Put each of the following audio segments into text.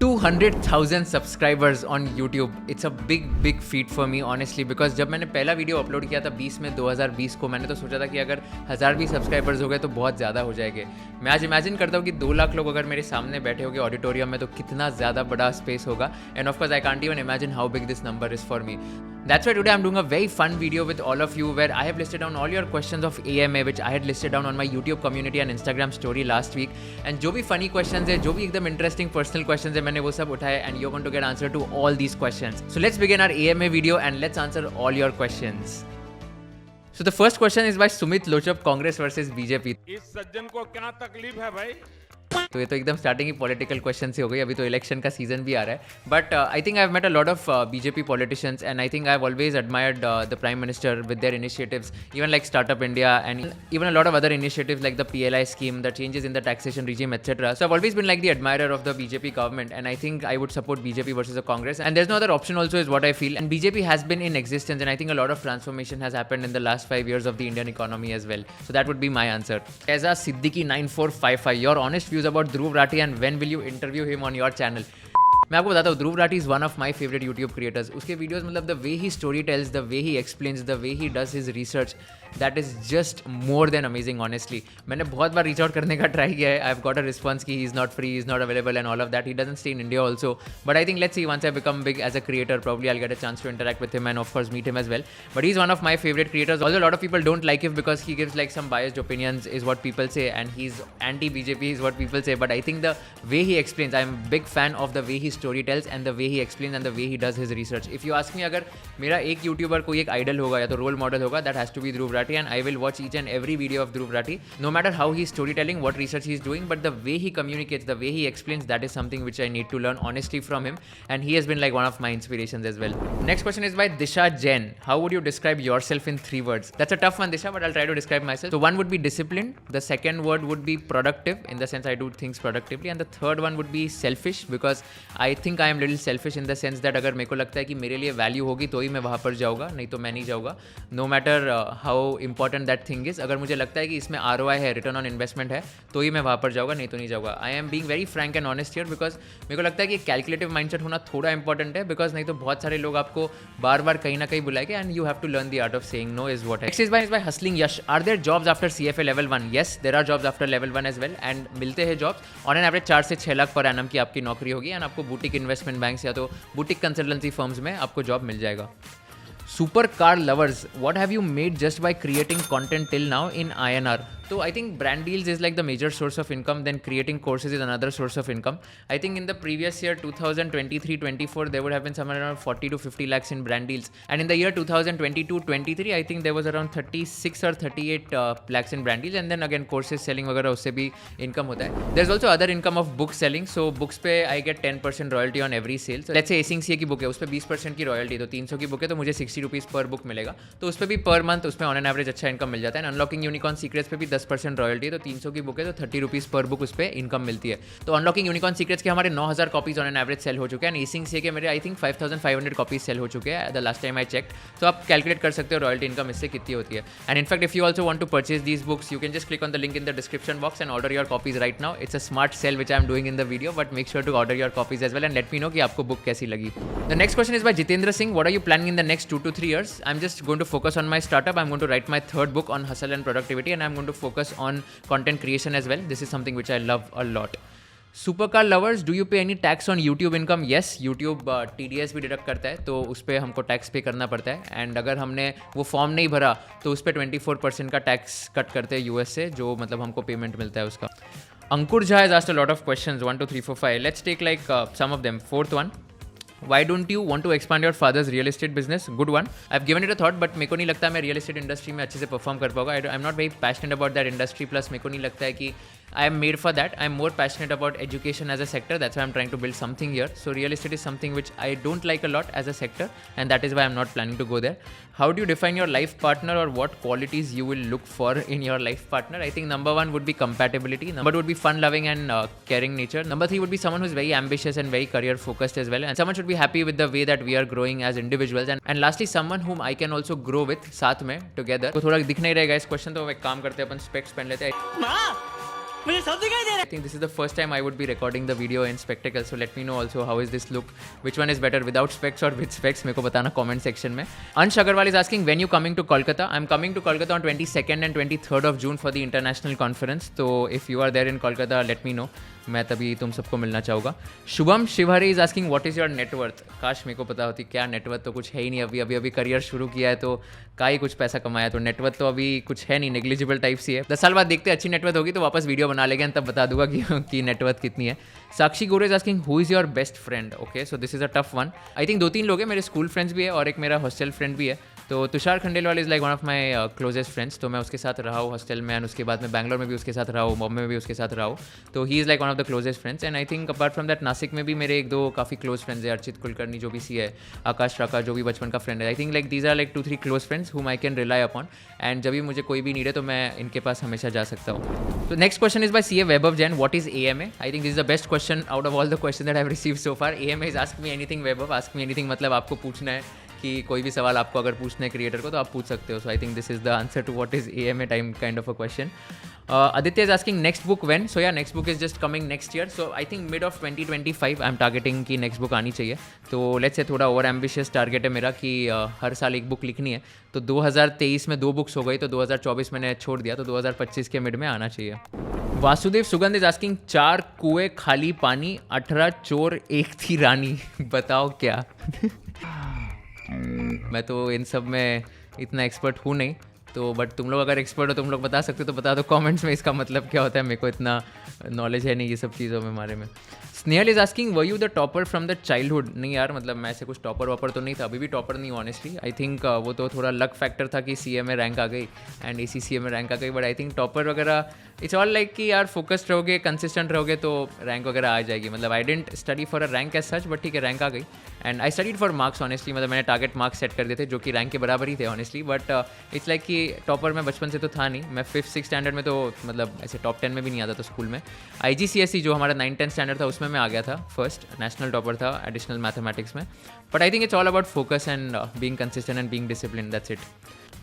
200,000 subscribers on YouTube. It's a big feet for me honestly, because जब मैंने पहला video upload किया था 20 में 2020 को, मैंने तो सोचा था कि अगर 1000 भी सब्सक्राइबर्स हो गए तो बहुत ज़्यादा हो जाएंगे. मैं आज इमेजिन करता हूँ कि 2 लाख लोग अगर मेरे सामने बैठे होंगे ऑडिटोरियम में तो कितना ज़्यादा बड़ा स्पेस होगा. End of course I can't even imagine how big this number is for me. That's why today I'm doing a very fun video with all of you where I have listed down all your questions of AMA which I had listed down on my YouTube community and Instagram story last week. And जो भी funny questions है, जो भी एकदम interesting personal questions है, मैंने वो सब उठाए and you're going to get answer to all these questions. So let's begin our AMA video and let's answer all your questions. So the first question is by Sumit Lochap, Congress versus BJP. इस सज्जन को क्या तकलीफ है भाई? तो ये तो एकदम स्टार्टिंग ही पॉलिटिकल क्वेश्चन से हो गई. अभी तो इलेक्शन का सीजन भी आ रहा है. But I think I have met a lot of BJP politicians and I think I have always admired the prime minister with their initiatives, even like startup India and even a lot of other initiatives like the PLI scheme, the changes in the taxation regime, etc. So I've always been like the admirer of the BJP government and I think I would support BJP versus the Congress, and there's no other option also is what I feel. And BJP has been in existence and I think a lot of transformation has happened in the last 5 years of the Indian economy as well. So that would be my answer. As a Siddiqui 9455, your honest views about Dhruv Rathi and when will you interview him on your channel? मैं आपको बताता हूँ, Dhruv Rathee is one of my favourite YouTube creators. उसके videos मतलब the way he story tells, the way he explains, the way he does his research, that is just more than amazing honestly. मैंने बहुत बार reach out करने का try किया है. I have got a response कि he is not free, is not available and all of that. He doesn't stay in India also, but I think let's see once I become big as a creator probably I'll get a chance to interact with him and of course meet him as well. But he's one of my favorite creators. Although a lot of people don't like him because he gives like some biased opinions is what people say, and he's anti-BJP is what people say. But I think the way he explains, I'm a big fan of the way he story tells and the way he explains and the way he does his research. If you ask me, अगर मेरा एक YouTuber कोई एक idol होगा या तो role model होगा, that has to be Dhruv Rathi, and I will watch each and every video of Dhruv Rathi, no matter how he's storytelling, what research he's doing, but the way he communicates, the way he explains, that is something which I need to learn honestly from him, and he has been like one of my inspirations as well. Next question is by Disha Jain. How would you describe yourself in 3 words? That's a tough one, Disha, but I'll try to describe myself. So one would be disciplined, the second word would be productive, in the sense I do things productively, and the third one would be selfish, because I think I am little selfish in the sense that अगर मेरे को लगता है कि मेरे लिए value होगी तो ही मैं वहाँ पर जाऊँगा, नहीं तो मैं नहीं जाऊँगा. No matter how important that thing is. अगर मुझे लगता है कि इसमें ROI है, रिटर्न ऑन इन्वेस्टमेंट है, तो ही मैं वहाँ पर जाऊँगा, नहीं तो नहीं जाऊँगा. I am being very Frank and honest here, because मेरे को लगता है कि कैलकुलेटिव माइंडसेट होना थोड़ा इंपॉर्टेंट है, बिकॉज नहीं तो बहुत सारे लोग आपको बार बार कहीं ना कहीं बुलाएंगे and you have to learn the art of saying no is what. Next is by hustling Yash. Are there jobs after CFA level 1? Yes, there are jobs after level 1 as well, and मिलते हैं jobs on an average 4 से 6 lakh per annum की आपकी नौकरी होगी, and आपको boutique investment banks या तो बुटीक कंसल्टेंसी फर्म्स में आपको जॉब मिल जाएगा. Super car lovers, what have you made just by creating content till now in INR? So I think brand deals is like the major source of income, then creating courses is another source of income. I think in the previous year 2023-24 there would have been somewhere around 40 to 50 lakhs in brand deals, and in the year 2022-23 I think there was around 36 or 38 lakhs in brand deals, and then again courses selling वगैरह उससे भी income होता है. There's also other income of book selling, so books पे I get 10% royalty on every sale. So let's say एसिंग CA की book है, उस पर 20% की रॉयल्टी, तो 300 की बुक है तो मुझे 60 रुपीज़ पर बुक मिलेगा, तो उस पर भी पर मंथ उसमें ऑन एन एवरेज अच्छा इनकम मिल जाता है. अनलॉकिंग यूनिकॉर्न सीक्रेट्स पे भी 10% रॉयल्टी, तो 300 की बुक है तो 30 रुपीज़ पर बुक उस पर इनकम मिलती है. तो अनलॉकिंग यूनिकॉर्न सीक्रेट्स के हमारे 9000 copies on an average sale हो चुके हैं, एंड एसिंग CA के मेरे आई थिंक 5500 कॉपीज सेल हो चुके हैं the last time I check. तो आप कैलकुलेट कर सकते हो रॉयल्टी इनकम इससे कितनी होती है. And in fact if you also want to purchase these books you can just click on the link in the description box and order your copies right now. It's a smart sale which I am doing in the video, but make sure to order your copies as well and let me know कि आपको book कैसी लगी. The next question is by Jitendra Singh. What are you planning in the next 2 to 3 years? I am just going to focus on my startup. I'm going to write my 3rd book on hustle and productivity, and I'm going to focus on content creation as well. This is something which I love a lot. Supercar lovers, do you pay any tax on YouTube income? Yes, YouTube TDS भी deduct करता है, तो उस पर हमको tax पे करना पड़ता है, एंड अगर हमने वो फॉर्म नहीं भरा तो उस पर 24% का टैक्स कट करते हैं US से, जो मतलब हमको पेमेंट मिलता है उसका. Ankur Jha has asked a lot of questions, 1 2 3 4 5. Let's take like some of them. 4th one, why don't you want to expand your father's real estate business? Good one. I've given it a thought, but मेरे को नहीं लगता मैं real estate industry में अच्छे से perform कर पाऊंगा. I am not very passionate about that industry, plus मेरे को नहीं लगता है कि I am made for that. I'm more passionate about education as a sector. That's why I'm trying to build something here. So real estate is something which I don't like a lot as a sector, and that is why I'm not planning to go there. How do you define your life partner, or what qualities you will look for in your life partner? I think number 1 would be compatibility. Number 2 would be fun loving and caring nature. Number 3 would be someone who's very ambitious and very career focused as well. And someone should be happy with the way that we are growing as individuals. And lastly, someone whom I can also grow with साथ में together. तो थोड़ा दिख नहीं रहेगा इस question, तो एक काम करते हैं अपन स्पेक्स पहन लेते हैं. मुझे सब दिखाई दे रहा है। I think this is the first time I would be recording the video in spectacles, so let me know also how is this look, which one is better, without specs or with specs, मेरे को बताना comment section में. Ansh Agarwal is asking when you coming to Kolkata. I'm coming to Kolkata on 22nd and 23rd of June for the international conference. So if you are there in Kolkata, let me know. मैं तभी तुम सबको मिलना चाहूँगा. Shubham Shivhari is asking what is your net worth. काश मेरे को पता होती. क्या नेटवर्थ तो कुछ है ही नहीं. अभी करियर शुरू किया है तो का ही कुछ पैसा कमाया, तो नेटवर्थ तो अभी कुछ है नहीं, नेग्लिजिबल टाइप सी है. 10 साल बाद देखते अच्छी नेटवर्थ होगी तो वापस वीडियो बना लेंगे, तब बता दूंगा कि नेटवर्थ कितनी है. साक्षी गोरे is asking who is your best friend. Okay, so this is a tough one. I think 2-3 लोग हैं. मेरे स्कूल फ्रेंड्स भी है और एक मेरा हॉस्टल फ्रेंड भी है. तो Tushar Khandelwal is like one of my closest friends. तो मैं उसके साथ रहा हूँ हॉस्टल में, एंड उसके बाद मैं बैंगलोर में भी उसके साथ रहा हूँ, बॉम्बे में भी उसके साथ रहा हूँ. तो ही is like one of the closest friends. And I think apart from that Nashik में भी मेरे 1-2 काफ़ी क्लोज फ्रेंड्स है. अर्चित कुलकर्णी जो भी सी है, आकाश राका जो भी बचपन का फ्रेंड है. I think like these are like 2-3 close friends whom I can rely upon. And जब भी मुझे कोई भी नीड है तो मैं इनके पास हमेशा जा सकता हूँ. तो next question is by C A Vaibhav Jain. What is AMA? I think this is the best question out of all the question that I have received so far. AMA is ask me anything. Vaibhav, ask me anything मतलब आपको पूछना है कि कोई भी सवाल आपको अगर पूछना है क्रिएटर को तो आप पूछ सकते हो. So I think this is the answer to what is AMA time kind of a question. Aditya is asking next book when. So yeah, next book is just coming next year. So I think mid of 2025 I'm targeting कि next book आनी चाहिए. तो let's say थोड़ा over ambitious target है मेरा कि हर साल एक बुक लिखनी है. तो 2023 में 2 बुक्स हो गई, तो 2024 मैंने छोड़ दिया, तो 2025 के मिड में आना चाहिए. वासुदेव सुगंध इज आस्किंग 4 कुएं खाली पानी, 18 चोर, 1 थी रानी. बताओ क्या. मैं तो इन सब में इतना एक्सपर्ट हूँ नहीं, तो बट तुम लोग अगर एक्सपर्ट हो, तुम लोग बता सकते हो तो बता दो कमेंट्स में इसका मतलब क्या होता है. मेरे को इतना नॉलेज है नहीं ये सब चीज़ों में बारे में. Snehal is asking were you the topper from the childhood. नहीं यार, मतलब मैं ऐसे कुछ टॉपर वॉपर तो नहीं था, अभी भी टॉपर नहीं हूँ ऑनेस्टली. आई थिंक वो तो थोड़ा लक फैक्टर था कि CA में रैंक आ गई एंड ACCA में रैंक आ गई. बट आई थिंक टॉपर वगैरह इट्स ऑल लाइक कि यार फोकस्ड रहोगे, कंसिस्टेंट रहोगे तो रैंक वगैरह आ जाएगी. मतलब I didn't study for a rank as such, but ठीक है रैंक आ गई. And I studied for marks honestly. मतलब मैंने टारगेट मार्क्स सेट कर दिए थे जो कि रैंक के बराबर ही थे ऑनेस्टली. बट इट्स लाइक कि टॉपर मैं बचपन से तो था नहीं. मैं 5th-6th स्टैंडर्ड में तो मतलब ऐसे टॉप 10 में भी नहीं आता था स्कूल में. IGCSE जो हमारा 9th-10th स्टैंडर्ड था उसमें मैं आ गया था, फर्स्ट नेशनल टॉपर था एडिशनल मैथमेटिक्स में. But I think it's all about focus and being consistent and being discipline. That's it.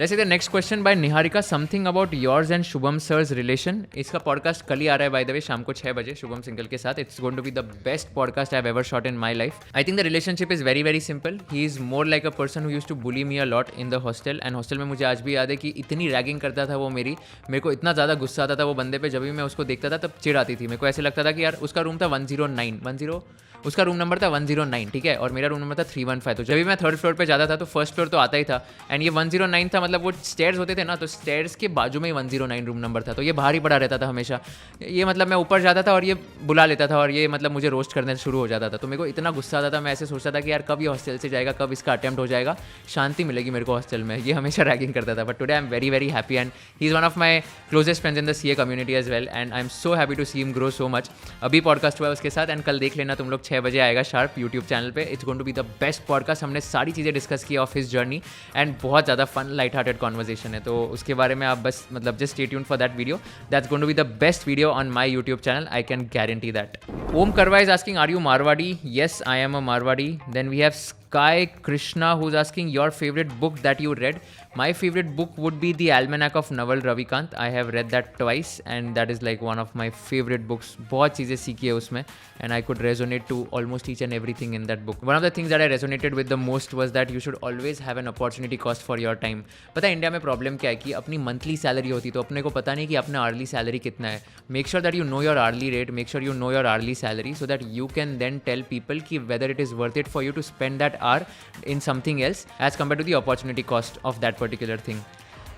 Let's see the next question by Niharika. Something about yours and Shubham sir's relation. इसका podcast कल ही आ रहा है by the way, शाम को 6 बजे शुभम सिंगल के साथ. It's going to be the best podcast I have ever shot in my life. I think the relationship is very very simple. He is more like a person who used to bully me a lot in the hostel. And hostel में मुझे आज भी याद है कि इतनी ragging करता था वो मेरे को इतना ज़्यादा गुस्सा आता था वो बंदे पे. जब भी मैं उसको देखता था तब चिढ़ आती थी. मेरे को ऐसे लगता था कि यार उसका रूम था 109 उसका रूम नंबर था 109, ठीक है, और मेरा रूम नंबर था 315. तो जब भी मैं 3rd फ्लोर पे जाता था तो 1st फ्लोर तो आता ही था. एंड ये 109 था, मतलब वो स्टेयर्स होते थे ना, तो स्टेयर्स के बाजू में ही 109 रूम नंबर था. तो ये बाहर ही पड़ा रहता था हमेशा. ये मतलब मैं ऊपर जाता था और ये बुला लेता था और ये मतलब मुझे रोस्ट करने शुरू हो जाता था. तो मेरे को इतना गुस्सा आता था. मैं ऐसे सोचता था कि यार कब ये हॉस्टल से जाएगा, कब इसका अटेम्प्ट हो जाएगा, शांति मिलेगी मेरे को हॉस्टल में. ये हमेशा रैगिंग करता था. But today I am very very happy and he is one of my closest friends in the CA community as well. And I am so happy to see him grow so much. अभी podcast हुआ है उसके साथ and कल देख लेना तुम लोग, 6 बजे आएगा शार्प यूट्यूब चैनल पे. It's going to be the best podcast. हमने सारी चीज़ें डिस्कस की ऑफ हिज जर्नी एंड बहुत ज़्यादा फन लाइट हार्टेड कॉन्वर्सेशन है. तो उसके बारे में आप बस मतलब just stay tuned for that video. That's going to be the best video on my YouTube channel. I can guarantee that. Om Karwa is asking are you Marwari. Yes I am a Marwari. Then we have Sky Krishna who's asking your favorite book that you read. My favorite book would be The Almanac of Naval Ravikant. I have read that twice and that is like one of my favorite books. बहुत चीज़ें सीखी है उसमें and I could resonate to almost each and everything in that book. One of the things that I resonated with the most was that you should always have an opportunity cost for your time. पता है India में problem क्या है कि अपनी monthly salary होती तो अपने को पता नहीं कि अपना अर्ली सैलरी कितना है. Make sure that you know your hourly rate, make sure you know your hourly salary so that you can then tell people कि whether it is worth it for you to spend that hour in something else as compared to the opportunity cost of that particular thing.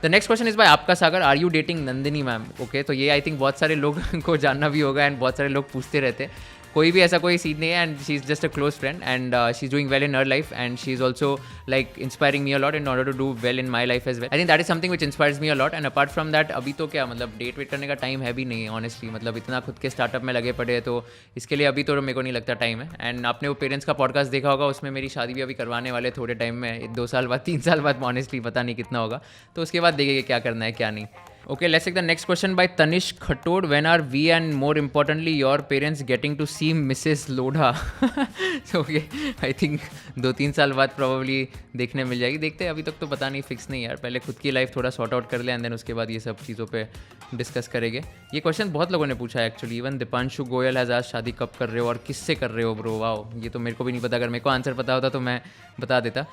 The next question is by आपका सागर. Are you dating Nandini ma'am? Okay, तो ये I think बहुत सारे लोग को जानना भी होगा एंड बहुत सारे लोग पूछते रहते हैं. कोई भी ऐसा कोई सीन नहीं है and she is just a close friend and she is doing well in her life and she is also like inspiring me a lot in order to do well in my life as well. I think that is something which inspires me a lot. And apart from that अभी तो क्या मतलब date wait करने का time है भी नहीं है ऑनेस्टली. मतलब इतना खुद के स्टार्टअप में लगे पड़े हैं तो इसके लिए अभी तो मेरे को नहीं लगता टाइम है. एंड आपने वो पेरेंट्स का पॉडकास्ट देखा होगा, उसमें मेरी शादी भी अभी करवाने वाले थोड़े टाइम में, 2 साल बाद 3 साल बाद ऑनेस्टली पता नहीं कितना होगा. तो उसके बाद देखेंगे क्या करना है क्या नहीं. Okay, let's take the next question by Tanish Khatod. When are we and more importantly your parents getting to see Mrs. Lodha? So okay, I think 2-3 साल बाद probably देखने मिल जाएगी. देखते हैं, अभी तक तो पता नहीं, फिक्स नहीं यार. पहले खुद की लाइफ थोड़ा सॉर्ट आउट कर ले एंड देन उसके बाद ये सब चीज़ों पे डिस्कस करेंगे. ये क्वेश्चन बहुत लोगों ने पूछा है actually. Even Deepanshu Goyal has आज शादी कब कर रहे हो और किससे कर रहे हो ब्रो. वाओ, ये तो मेरे को भी नहीं पता. अगर मेरे को आंसर पता होता तो मैं बता देता.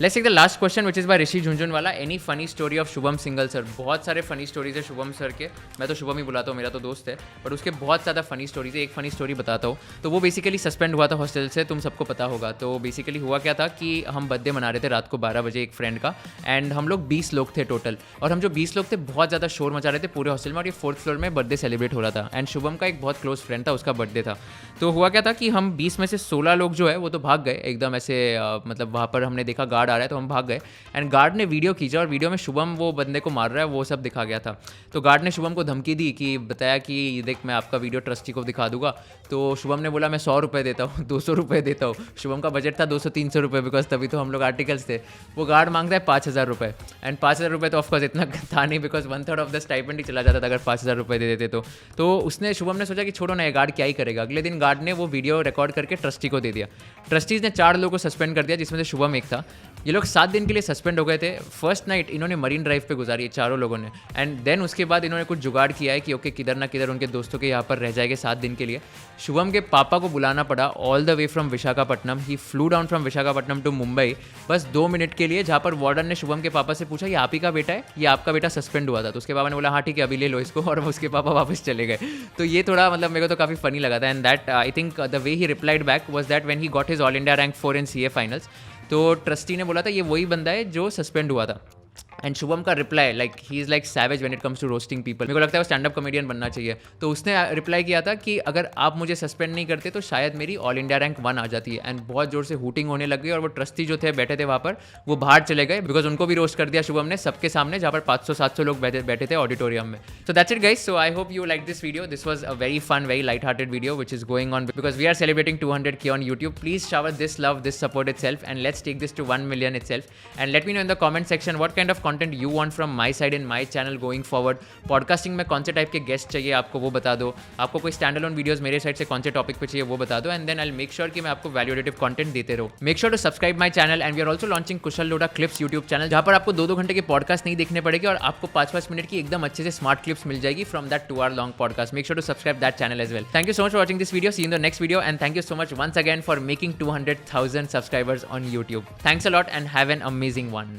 Let's take the last question which is by Rishi Jhunjhunwala. Any funny story of Shubham Singhal sir. बहुत सारे फनी स्टोरीज है शुभम सर के. मैं तो शुभम ही बुलाता हूँ, मेरा तो दोस्त है, बट उसके बहुत ज़्यादा फनी स्टोरीज है. एक फनी स्टोरी बताता हूँ. तो वो बेसिकली सस्पेंड हुआ था हॉस्टल से, तुम सबको पता होगा. तो बेसिकली हुआ क्या था कि हम बर्थडे मना रहे थे रात को 12 बजे एक फ्रेंड का, एंड हम लोग 20 लोग थे टोटल. और हम जो 20 लोग थे बहुत ज़्यादा शोर मचा रहे थे पूरे हॉस्टल में, और ये 4th फ्लोर में बर्थडे सेलिब्रेट हो रहा था. एंड शुभम का एक बहुत क्लोज फ्रेंड था, उसका बर्थडे था. तो हुआ क्या था कि हम 20 में से 16 लोग जो है वो तो भाग गए एकदम ऐसे. मतलब वहाँ पर हमने देखा गार्ड आ रहा है तो हम भाग गए. एंड गार्ड ने वीडियो खींचा और वीडियो में शुभम वो बंदे को मार रहा है वो सब दिखा गया था. तो गार्ड ने शुभम को धमकी दी कि बताया कि देख मैं आपका वीडियो ट्रस्टी को दिखा दूंगा. तो शुभम ने बोला मैं 100 रुपये देता हूँ, 200 रुपये देता हूँ. शुभम का बजट था 200-300 रुपये, बिकॉज तभी तो हम लोग आर्टिकल्स थे. वो गार्ड मांगता है 5,000 रुपये. एंड 5,000 रुपये तो ऑफकोर्स इतना था नहीं, बिकॉज 1/3 ऑफ द स्टाइपेंड ही चला जाता था अगर 5,000 रुपये दे देते तो उसने शुभम ने सोचा कि छोड़ो ना, ये गार्ड क्या ही करेगा. अगले दिन गार्ड ने वो वीडियो रिकॉर्ड करके ट्रस्टी को दे दिया. ट्रस्टीज ने 4 लोगों को सस्पेंड कर दिया, जिसमें से शुभम एक था. ये लोग 7 दिन के लिए सस्पेंड हो गए थे. फर्स्ट नाइट इन्होंने मरीन ड्राइव पे गुजारी है चारों लोगों ने. एंड देन उसके बाद इन्होंने कुछ जुगाड़ किया है कि ओके किधर ना किधर उनके दोस्तों के यहाँ पर रह जाएंगे 7 दिन के लिए. शुभम के पापा को बुलाना पड़ा all the way from Visakhapatnam. He flew down from Visakhapatnam to Mumbai बस 2 मिनट के लिए, जहाँ पर वार्डन ने शुभम के पापा से पूछा ये आप ही का बेटा है, ये आपका बेटा सस्पेंड हुआ था. तो उसके पापा ने बोला हाँ ठीक है अभी ले लो इसको, और उसके पापा वापस चले गए. तो ये थोड़ा मतलब मेरे को तो काफ़ी फनी लगा था. And that I think the way he replied back was that when he got his all India rank 4 in CA finals. तो ट्रस्टी ने बोला था ये वही बंदा है जो सस्पेंड हुआ था. एंड शुभम का reply like he is like savage when it comes to roasting people. मेरे को लगता है वो स्टैंड अप कॉमेडियन बनना चाहिए. तो उसने रिप्लाई किया था कि अगर आप मुझे सस्पेंड नहीं करते तो शायद मेरी ऑल इंडिया रैंक 1 आ जाती है. एंड बहुत जोर से हूटिंग होने लग गई और वो ट्रस्टी जो थे बैठे थे वहाँ पर वो बाहर चले गए, बिकॉज उनको भी रोस्ट कर दिया शुभम ने सबके सामने, जहाँ पर 500-700 लोग बैठे थे ऑडिटोरियम में. So that's it guys. So I hope you like this video. This was a very fun, very light hearted video which is going on because we are celebrating 200K on YouTube. Please shower this love, this support itself, and let's take this to 1 million itself. And let me know in the comment section what kind of content you want from my side in my channel going forward. Podcasting में कौन से type के guest चाहिए आपको वो बता दो. आपको कोई स्टैंड अलोन वीडियोस मेरे साइड से कौन से टॉपिक पे चाहिए वो बता दो. And then I will make sure कि मैं आपको वैल्यूएटिव कंटेंट देते रहूं. Make sure to subscribe my channel and we are also launching Kushal Lodha clips YouTube channel, जहां पर आपको 2-2 घंटे के पॉडकास्ट नहीं देखने पड़ेंगे और आपको 5-5 मिनट की एकदम अच्छे से स्मार्ट क्लिप्स मिल जाएगी from that 2 hour long podcast. Make sure to subscribe that channel as well. Thank you so much for watching this video. See you in the next video, and thank you so much once again for making 200,000 subscribers on YouTube. Thanks a lot and have an amazing one.